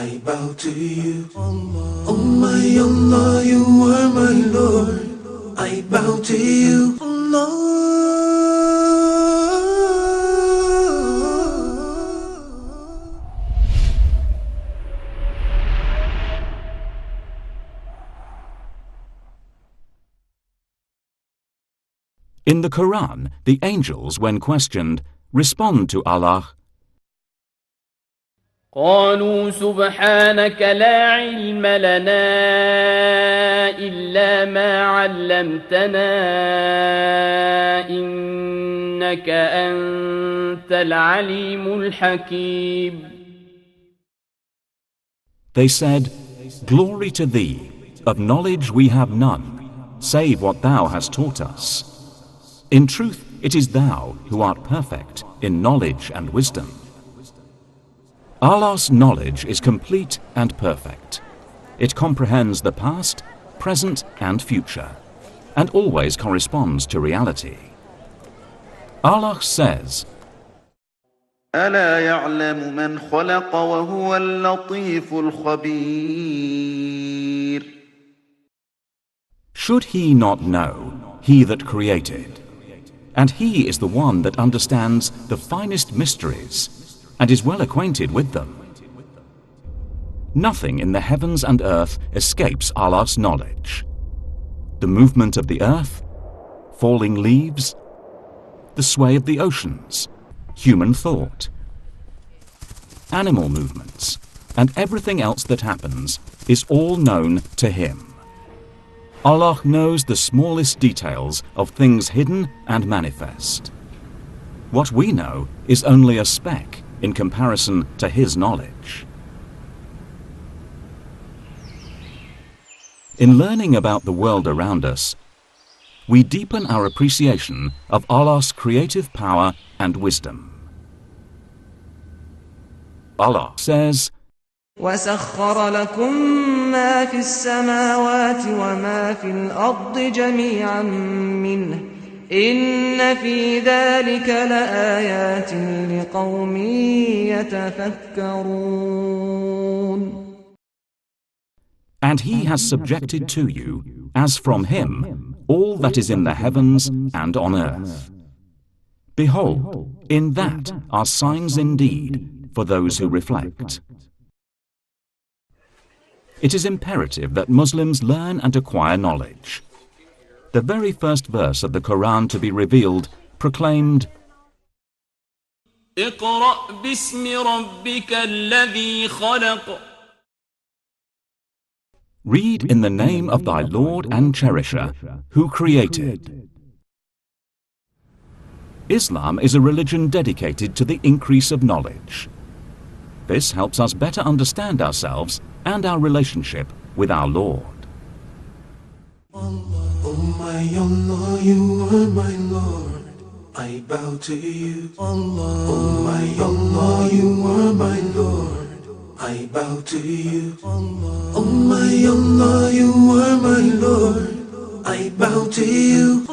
I bow to you. Oh my Allah, you are my Lord. I bow to you, Allah. In the Quran, the angels, when questioned, respond to Allah, قالوا سبحانك لا علم لنا إلا ما علمتنا إنك أنت العليم الحكيم. They said, Glory to thee, of knowledge we have none, save what thou hast taught us. In truth, it is thou who art perfect in knowledge and wisdom. Allah's knowledge is complete and perfect. It comprehends the past, present and future, and always corresponds to reality. Allah says, ألا يعلم من خلق وهو اللطيف الخبير. Should he not know, he that created? And he is the one that understands the finest mysteries and is well acquainted with them. Nothing in the heavens and earth escapes Allah's knowledge. The movement of the earth, falling leaves, the sway of the oceans, human thought, animal movements, and everything else that happens is all known to Him. Allah knows the smallest details of things hidden and manifest. What we know is only a speck in comparison to His knowledge. In learning about the world around us, we deepen our appreciation of Allah's creative power and wisdom. Allah says, وَسَخَّرَ لَكُم مَّا فِي السَّمَاوَاتِ وَمَا فِي الْأَرْضِ جَمِيعًا مِّنْهُ إِنَّ فِي ذَلِكَ لَآيَاتٍ لِقَوْمٍ يَتَفَكَّرُونَ. And He has subjected to you, as from Him, all that is in the heavens and on earth. Behold, in that are signs indeed for those who reflect. It is imperative that Muslims learn and acquire knowledge. The very first verse of the Quran to be revealed proclaimed, اقرأ باسم ربك الذي خلق. Read in the name of thy Lord and Cherisher, who created. Islam is a religion dedicated to the increase of knowledge. This helps us better understand ourselves and our relationship with our Lord. Oh my Allah, you are my Lord. I bow to you. Oh my Allah, you are my Lord. I bow to you. Oh my Allah, you are my Lord. I bow to you.